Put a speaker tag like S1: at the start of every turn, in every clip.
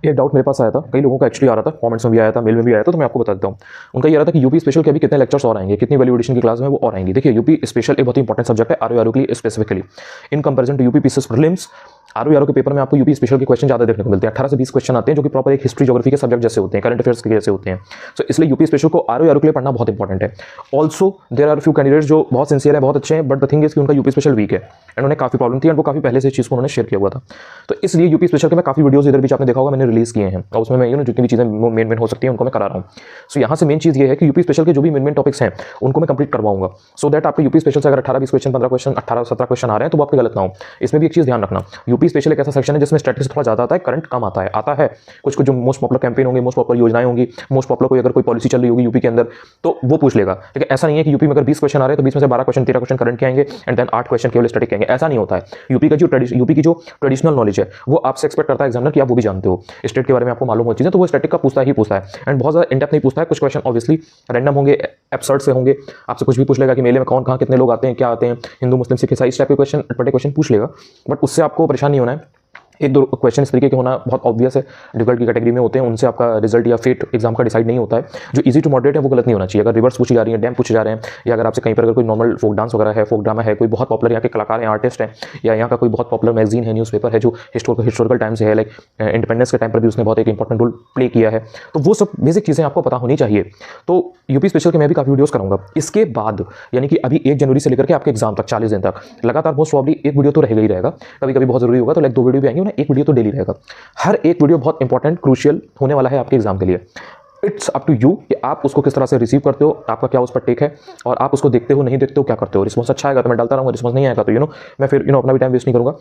S1: एक डाउट मेरे पास आया था, कई लोगों का एक्चुअली आ रहा था, कमेंट्स में भी आया था, मेल में भी आया था, तो मैं आपको बता देता हूँ। उनका ये रहा था कि यूपी स्पेशल के अभी कितने लेक्चर्स और आएंगे, कितनी वैल्यू एडिशन की क्लास में वो और आएंगी। देखिए यूपी स्पेशल एक बहुत इंपॉर्टेंट सब्जेक्ट है आरओ के लिए specifically in comparison to UP PCS prelims. RO के पेपर में आपको यूपी स्पेशल के क्वेश्चन ज़्यादा देखने को मिलते हैं। 18 से 20 क्वेश्चन आते हैं जो कि प्रॉपर एक हिस्ट्री ज्योग्राफी के सब्जेक्ट जैसे होते हैं, करंट अफेयर्स के जैसे होते हैं। तो इसलिए यूपी स्पेशल को आरओ के लिए पढ़ना बहुत इंपॉर्टेंट है। Also there are few candidates जो बहुत सिंसियर है, बहुत अच्छे हैं, बट द थिंग इज कि उनका यूपी स्पेशल वीक है एंड उन्हें काफी प्रॉब्लम थी एंड वो काफी पहले से इस चीज़ को उन्होंने शेयर किया हुआ था। तो इसलिए यूपी स्पेशल के मैं काफी वीडियोस इधर भी आपने देखा होगा मैंने रिलीज किए हैं और उसमें मैं जितनी भी चीजें मेन हो सकती हैं उनको मैं करा रहा हूँ। सो यहाँ से मेन चीज़ ये है कि यूपी स्पेशल के जो भी मेन टॉपिक्स हैं उनको मैं कंप्लीट करवाऊंगा, सो दैट आपके यूपी स्पेशल से अगर 18-20 क्वेश्चन, 15 क्वेश्चन, 18-17 क्वेश्चन आ रहे हैं तो वो आपके गलत ना हो। इसमें भी एक चीज़ ध्यान रखना, यूपी स्पेशल एक ऐसा सेक्शन है जिसमें स्टैटिस्टिक्स थोड़ा ज़्यादा आता है, करंट कम आता है कुछ जो मोस्ट पॉपुलर कैंपेन होंगे, मोस्ट पॉपुलर योजनाएं होंगी, मोस्ट पॉपुलर कोई अगर कोई पॉलिसी चल रही होगी यूपी के अंदर तो वो पूछ लेगा। ठीक है, ऐसा नहीं है कि यूपी में अगर 20 क्वेश्चन आ रहे हैं तो 20 में से 12 क्वेश्चन, 13 क्वेश्चन करंट के आएंगे एंड देन 8 क्वेश्चन केवल स्टैटिक के आएंगे, ऐसा नहीं होता है। यूपी की जो ट्रेडिशनल नॉलेज है वो आपसे एक्सपेक्ट करता है एग्जामिनर कि आप वो भी जानते हो, स्टेट के बारे में आपको मालूम हो चीज़ें, तो वो स्टैटिक का पूछता है एंड बहुत ज़्यादा इनडेप्थ नहीं पूछता है। कुछ क्वेश्चन ऑब्वियसली रैंडम होंगे, एब्सर्ड से होंगे, आपसे कुछ भी पूछ लेगा कि मेले में कौन कहाँ कितने लोग आते हैं, क्या आते हैं, हिंदू मुस्लिम सिख ईसाई, इस टाइप के क्वेश्चन, अटपटे क्वेश्चन पूछ लेगा, बट उससे आपको परेशान नहीं होना है। एक दो क्वेश्चन इस तरीके के होना बहुत ऑब्वियस है, डिफिकल्ट की कैटेगरी में होते हैं, उनसे आपका रिजल्ट या फेट एग्जाम का डिसाइड नहीं होता है। जो इजी टू मॉडरेट है वो गलत नहीं होना चाहिए। अगर रिवर्स पूछी जा रही है, डैम पूछे जा रहे हैं, या अगर आपसे कहीं पर अगर कोई नॉर्मल फोक डांस वगैरह है, फोक ड्रामा है, कोई बहुत पॉपुलर यहाँ के कलाकार हैं, आर्टिस्ट हैं, या यहाँ का कोई बहुत पॉपुलर मैगजीन है, न्यूज़पेपर है जो हिस्टोरिकल टाइम से है, लाइक इंडिपेंडेंस के टाइम पर भी उसने बहुत एक इंपॉर्टेंट रोल प्ले किया है, तो वो सब बेसिक चीज़ें आपको पता होनी चाहिए। तो यूपी स्पेशल के मैं भी काफ़ी वीडियोस कराऊंगा। इसके बाद यानी कि अभी 1 जनवरी से लेकर के आपके एग्जाम तक 40 दिन तक लगातार मोस्ट प्रॉब्ली एक वीडियो तो रहेगा ही रहेगा, कभी कभी बहुत जरूरी होगा तो लाइक 2 वीडियो भी आएंगे, एक वीडियो तो डेली रहेगा। हर एक वीडियो बहुत इंपॉर्टेंट, क्रूशियल होने वाला है आपके एग्जाम के लिए। इट्स अप टू यू कि आप उसको किस तरह से रिसीव करते हो, आपका क्या उस पर टेक है और आप उसको देखते हो नहीं देखते हो, क्या करते हो। रिस्पॉन्स अच्छा आएगा तो मैं डालता रहूँगा, रिस्पॉन्स नहीं आएगा तो मैं फिर अपना भी टाइम वेस्ट नहीं करूँगा।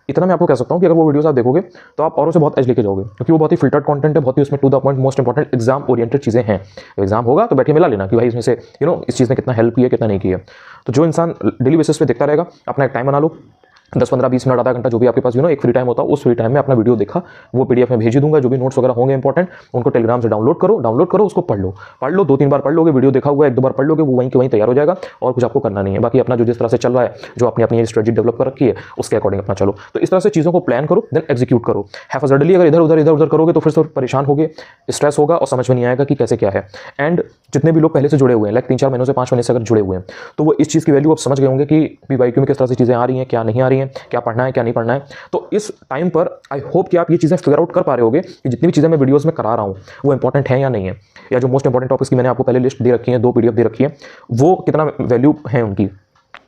S1: इतना मैं आपको कह सकता हूँ कि अगर वो वीडियोस आप देखोगे तो आप औरों से बहुत एज लेके जाओगे, क्योंकि वो बहुत ही फिल्टर्ड कंटेंट है, बहुत ही उसमें to the point most important exam oriented चीज़ें हैं। एग्जाम होगा तो बैठे मिला लेना कि भाई इसमें से इस चीज़ ने कितना हेल्प किया कितना नहीं किया। तो जो इंसान डेली बेसिस पे देखता रहेगा, अपना एक टाइम बना लो, 10, 15, 20 मिनट, आधा घंटा, जो भी आपके पास एक फ्री टाइम होता है, उस फ्री टाइम में अपना वीडियो देखा, वो पीडीएफ में भेज दूंगा। जो भी नोट्स वगैरह होंगे इंपॉर्टेंट उनको टेलीग्राम से डाउनलोड करो, उसको पढ़ लो 2-3 बार पढ़ लोगे, वीडियो देखा हुआ 1-2 बार पढ़ लोगे, वो वहीं के वहीं तैयार हो जाएगा और कुछ आपको करना नहीं है। बाकी अपना जो जिस तरह से चल रहा है, जो अपनी स्ट्रेटजी डेवलप कर रखी है उसके अकॉर्डिंग अपना चलो। तो इस तरह से चीज़ों को प्लान करो, देन एग्जीक्यूट करो। हैफजर्डली अगर इधर उधर करोगे तो फिर से परेशान होगे, स्ट्रेस होगा और समझ में नहीं आएगा कि कैसे क्या है। एंड जितने भी लोग पहले से जुड़े हुए हैं, लाइक 3-4 महीनों से 5 महीने से अगर जुड़े हुए हैं, तो वो इस चीज़ की वैल्यू अब समझ गए होंगे कि पीवाईक्यू में किस तरह से चीज़ें आ रही हैं, क्या नहीं आ रही हैं, क्या पढ़ना है क्या नहीं पढ़ना है। तो इस टाइम पर आई होप कि आप ये चीज़ें फिगर आउट कर पा रहे होगे कि जितनी भी चीज़ें मैं वीडियोस में करा रहा हूँ वो इंपॉर्टेंट है या नहीं है, या जो मोस्ट इंपॉर्टेंट टॉपिक्स की मैंने आपको पहले लिस्ट दे रखी है, 2 पीडीएफ दे रखी है, वो कितना वैल्यू है उनकी,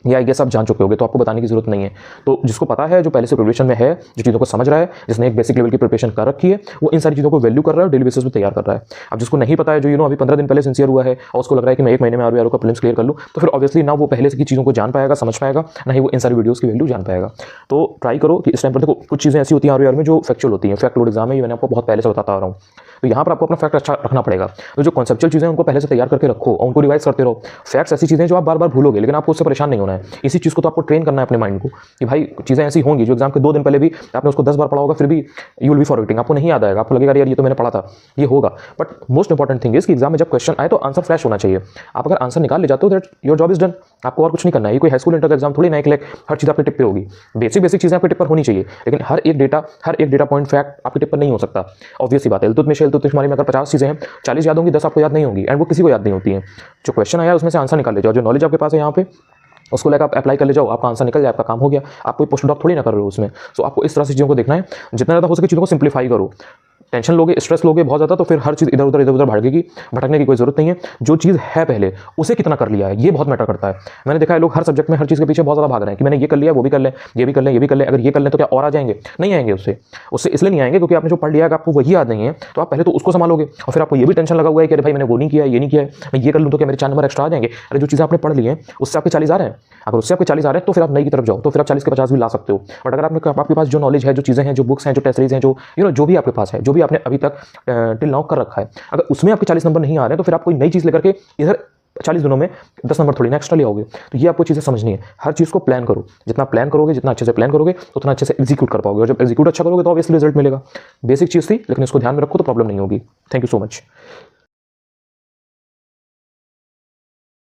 S1: या ये सब जान चुके होगे, तो आपको बताने की जरूरत नहीं है। तो जिसको पता है, जो पहले से प्रिपरेशन में है, जो चीज़ों को समझ रहा है, जिसने एक बेसिक लेवल की प्रिपरेशन कर रखी है, वो इन सारी चीज़ों को वैल्यू कर रहा है और डेली बेसिस पे तैयार कर रहा है। अब जिसको नहीं पता है, जो अभी 15 दिन पहले सिंसियर हुआ है और उसको लग रहा है कि मैं 1 महीने में आरओ का प्रीलिम्स क्लियर कर लूँ, तो फिर ऑब्वियसली ना वो पहले से की चीज़ों को जान पाएगा, समझ पाएगा, ना ही वो इन सारी वीडियोस की वैल्यू जान पाएगा। तो ट्राई करो कि इस टाइम पर देखो, कुछ चीज़ें ऐसी होती हैं आरओ में जो फैक्चुअल होती हैं, फैक्ट लोड एग्जाम में, ये मैंने आपको बहुत पहले से बताता आ रहा हूँ। तो यहाँ पर आपको अपना फैक्ट अच्छा रखना पड़ेगा। तो जो कॉन्सेप्चुअल चीज़ें उनको पहले से तैयार करके रखो और उनको रिवाइज करते रहो। फैक्ट्स ऐसी चीज़ें जो आप बार बार भूलोगे, लेकिन आपको उससे परेशान नहीं होना है। इसी चीज़ को तो आपको ट्रेन करना है अपने माइंड को कि भाई चीज़ें ऐसी होंगी जो एग्जाम के 2 दिन पहले भी आपने उसको 10 बार पढ़ा होगा, फिर भी यू विल बी फॉरगेटिंग, आपको नहीं याद आएगा, आपको लगेगा यार ये तो मैंने पढ़ा था, ये होगा। But most important thing is कि एग्जाम में जब क्वेश्चन आए तो आंसर फ्रेश होना चाहिए। आप अगर आंसर निकाल ले जाते हो that your job is done, आपको और कुछ नहीं करना है। ये कोई हाई स्कूल इंटर का एग्जाम थोड़ी ना है, हर चीज़ आपके टिप पे होगी। बेसिक चीज़ें आपके टिप पर होनी चाहिए, लेकिन हर एक डेटा पॉइंट फैक्ट आपके टिप पर नहीं हो सकता। ऑब्वियस सी बात है, इल्तुतमिश में अगर 50 चीज़ें हैं, 40 याद होंगी, 10 आपको याद नहीं होंगी, एंड वो किसी को याद नहीं होती हैं। जो क्वेश्चन आया उसमें से आंसर निकाल ले जाओ, जो नॉलेज आपके पास है यहाँ पे उसको लेकर आप अप्लाई कर ले जाओ, आपका आंसर निकल जाए, आपका काम हो गया। आप कोई पोस्ट डॉक थोड़ी ना कर रहे हो उसमें। सो आपको इस तरह से चीज़ों को देखना है, जितना ज़्यादा हो सके चीज़ों को सिंप्लीफाई करो। टेंशन लोगे, स्ट्रेस लोगे बहुत ज़्यादा, तो फिर हर चीज़ इधर उधर भागेगी। भटकने की कोई जरूरत नहीं है। जो चीज़ है पहले उसे कितना कर लिया है, ये बहुत मैटर करता है। मैंने देखा है लोग हर सब्जेक्ट में हर चीज़ के पीछे बहुत ज़्यादा भाग रहे हैं कि मैंने ये कर लिया, वो भी कर लें, ये भी कर लें, ये भी कर लें, अगर ये कर लें तो क्या और आ जाएंगे? नहीं आएंगे। उससे इसलिए नहीं आएंगे क्योंकि आपने जो पढ़ लिया है आपको वही याद नहीं है, तो आप पहले तो उसको संभालोगे और फिर आपको ये भी टेंशन लगा हुआ है कि अरे भाई मैंने वो नहीं किया, ये नहीं किया है, मैं ये कर लूँ तो क्या मेरे 4 नंबर एक्स्ट्रा आ जाएंगे? अरे जो चीज़ें आपने पढ़ ली हैं उससे आपके 40 आ रहे हैं, अगर उससे आपके 40 आ रहे हैं तो फिर आप नई की तरफ जाओ, तो फिर आप 40 के 50 भी ला सकते हो। बट अगर आपके पास जो नॉलेज है, जो चीज़ें हैं, जो बुक्स हैं, जो टेस्ट सीरीज हैं, जो भी आपके पास है, जो भी आपने अभी तक टिल नाउ कर रखा है, अगर उसमें आपके 40 नंबर नहीं आ रहे हैं तो फिर आप कोई नई चीज़ लेकर के इधर 40 दिनों में 10 नंबर थोड़ी ना एक्स्ट्रा ले आओगे। तो ये आपको चीज़ें समझनी है। हर चीज़ को प्लान करो, जितना प्लान करोगे, जितना अच्छे से प्लान करोगे उतना अच्छे से एग्जीक्यूट कर पाओगे, और जब एग्जीक्यूट अच्छा करोगे तो ऑब्वियसली रिजल्ट मिलेगा। बेसिक चीज़ थी, लेकिन इसको ध्यान में रखो तो प्रॉब्लम नहीं होगी। Thank you so much.